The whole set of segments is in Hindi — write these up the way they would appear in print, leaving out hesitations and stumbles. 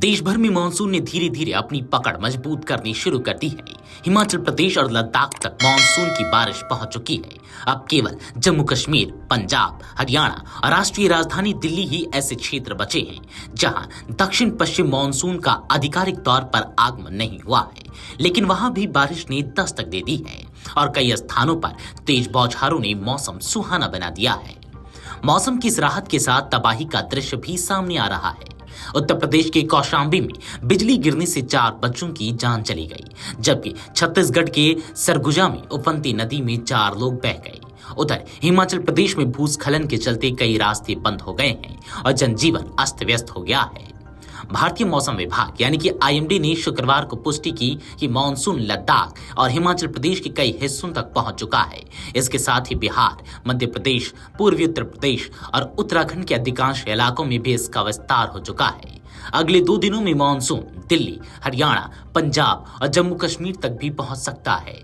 देश भर में मानसून ने धीरे धीरे अपनी पकड़ मजबूत करनी शुरू कर दी है। हिमाचल प्रदेश और लद्दाख तक मानसून की बारिश पहुंच चुकी है। अब केवल जम्मू कश्मीर, पंजाब, हरियाणा और राष्ट्रीय राजधानी दिल्ली ही ऐसे क्षेत्र बचे हैं जहां दक्षिण पश्चिम मानसून का आधिकारिक तौर पर आगमन नहीं हुआ है, लेकिन वहां भी बारिश ने दस्तक दे दी है और कई स्थानों पर तेज बौछारों ने मौसम सुहाना बना दिया है। मौसम की इस राहत के साथ तबाही का दृश्य भी सामने आ रहा है। उत्तर प्रदेश के कौशाम्बी में बिजली गिरने से 4 बच्चों की जान चली गई, जबकि छत्तीसगढ़ के सरगुजा में उफनती नदी में 4 लोग बह गए। उधर हिमाचल प्रदेश में भूस्खलन के चलते कई रास्ते बंद हो गए हैं और जनजीवन अस्त व्यस्त हो गया है। भारतीय मौसम विभाग यानी कि आईएमडी ने शुक्रवार को पुष्टि की कि मानसून लद्दाख और हिमाचल प्रदेश के कई हिस्सों तक पहुंच चुका है। इसके साथ ही बिहार, मध्य प्रदेश, पूर्वी उत्तर प्रदेश और उत्तराखंड के अधिकांश इलाकों में भी इसका विस्तार हो चुका है। अगले 2 दिनों में मानसून दिल्ली, हरियाणा, पंजाब और जम्मू कश्मीर तक भी पहुंच सकता है।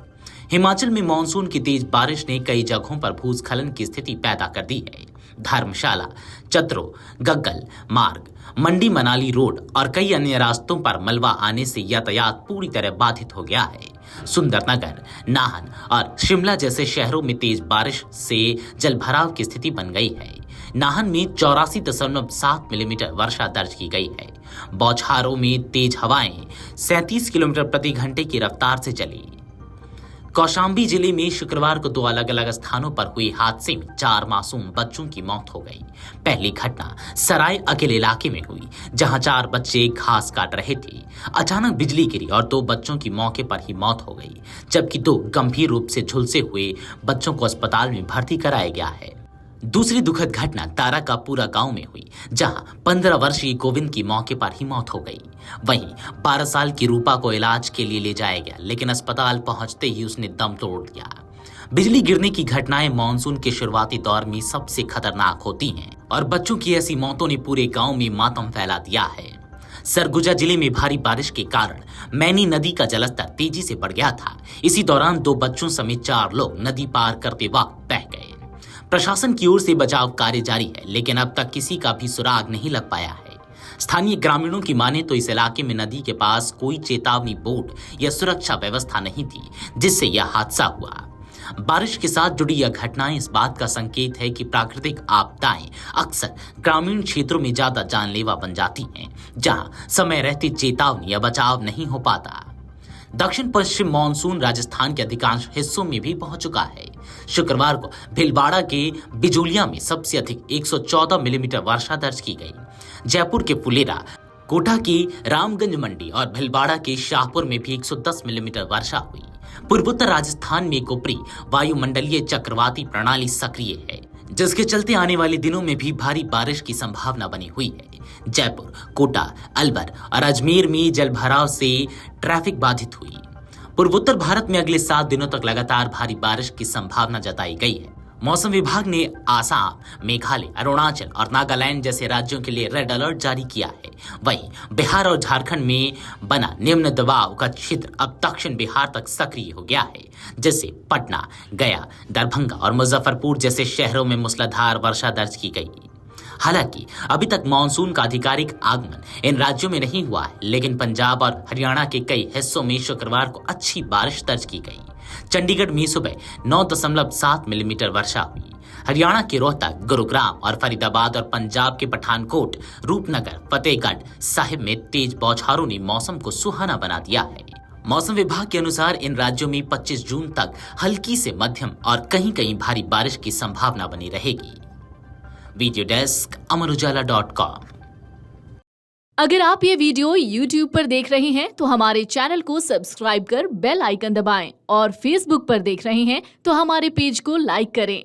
हिमाचल में मानसून की तेज बारिश ने कई जगहों पर भूस्खलन की स्थिति पैदा कर दी है। धर्मशाला, चतरो, गग्गल मार्ग, मंडी मनाली रोड और कई अन्य रास्तों पर मलबा आने से यातायात पूरी तरह बाधित हो गया है। सुंदरनगर, नाहन और शिमला जैसे शहरों में तेज बारिश से जलभराव की स्थिति बन गई है। नाहन में 84.7 मिलीमीटर वर्षा दर्ज की गई है। बौछारों में तेज हवाएं 37 किलोमीटर प्रति घंटे की रफ्तार से चली। कौशाम्बी जिले में शुक्रवार को 2 अलग अलग स्थानों पर हुए हादसे में 4 मासूम बच्चों की मौत हो गई। पहली घटना सराय अकेले इलाके में हुई, जहां 4 बच्चे घास काट रहे थे। अचानक बिजली गिरी और 2 बच्चों की मौके पर ही मौत हो गई, जबकि 2 गंभीर रूप से झुलसे हुए बच्चों को अस्पताल में भर्ती कराया गया है। दूसरी दुखद घटना तारा का पूरा गांव में हुई, जहां 15 वर्षीय गोविंद की मौके पर ही मौत हो गई। वहीं 12 साल की रूपा को इलाज के लिए ले जाया गया, लेकिन अस्पताल पहुंचते ही उसने दम तोड़ दिया। बिजली गिरने की घटनाएं मानसून के शुरुआती दौर में सबसे खतरनाक होती हैं और बच्चों की ऐसी मौतों ने पूरे गांव में मातम फैला दिया है। सरगुजा जिले में भारी बारिश के कारण मैनी नदी का जलस्तर तेजी से बढ़ गया था। इसी दौरान 2 बच्चों समेत 4 लोग नदी पार करते वक्त बह गए। प्रशासन की ओर से बचाव कार्य जारी है, लेकिन अब तक किसी का भी सुराग नहीं लग पाया है। स्थानीय ग्रामीणों की माने तो इस इलाके में नदी के पास कोई चेतावनी बोर्ड या सुरक्षा व्यवस्था नहीं थी, जिससे यह हादसा हुआ। बारिश के साथ जुड़ी यह घटनाएं इस बात का संकेत है कि प्राकृतिक आपदाएं अक्सर ग्रामीण क्षेत्रों में ज्यादा जानलेवा बन जाती हैं, जहां समय रहते चेतावनी या बचाव नहीं हो पाता। दक्षिण पश्चिम मानसून राजस्थान के अधिकांश हिस्सों में भी पहुंच चुका है। शुक्रवार को भीलवाड़ा के बिजोलिया में सबसे अधिक 114 मिलीमीटर वर्षा दर्ज की गई। जयपुर के फुलेरा, कोटा की रामगंज मंडी और भीलवाड़ा के शाहपुर में भी 110 मिलीमीटर वर्षा हुई। पूर्वोत्तर राजस्थान में कोपरी वायुमंडलीय चक्रवाती प्रणाली सक्रिय है, जिसके चलते आने वाले दिनों में भी भारी बारिश की संभावना बनी हुई है। जयपुर, कोटा, अलवर और अजमेर में जलभराव से ट्रैफिक बाधित हुई। पूर्वोत्तर भारत में अगले 7 दिनों तक लगातार भारी बारिश की संभावना जताई गई है। मौसम विभाग ने आसाम, मेघालय, अरुणाचल और नागालैंड जैसे राज्यों के लिए रेड अलर्ट जारी किया है। वहीं बिहार और झारखंड में बना निम्न दबाव का क्षेत्र अब दक्षिण बिहार तक सक्रिय हो गया है, जिससे पटना, गया, दरभंगा और मुजफ्फरपुर जैसे शहरों में मूसलाधार वर्षा दर्ज की गई। हालांकि अभी तक मानसून का आधिकारिक आगमन इन राज्यों में नहीं हुआ है, लेकिन पंजाब और हरियाणा के कई हिस्सों में शुक्रवार को अच्छी बारिश दर्ज की गई। चंडीगढ़ में सुबह 9.7 मिलीमीटर वर्षा हुई। हरियाणा के रोहतक, गुरुग्राम और फरीदाबाद और पंजाब के पठानकोट, रूपनगर, फतेहगढ़ साहिब में तेज बौछारों ने मौसम को सुहाना बना दिया है। मौसम विभाग के अनुसार इन राज्यों में 25 जून तक हल्की से मध्यम और कहीं-कहीं भारी बारिश की संभावना बनी रहेगी। Video desk amarujala.com। अगर आप ये वीडियो YouTube पर देख रहे हैं तो हमारे चैनल को सब्सक्राइब कर बेल आइकन दबाएं और Facebook पर देख रहे हैं तो हमारे पेज को लाइक करें।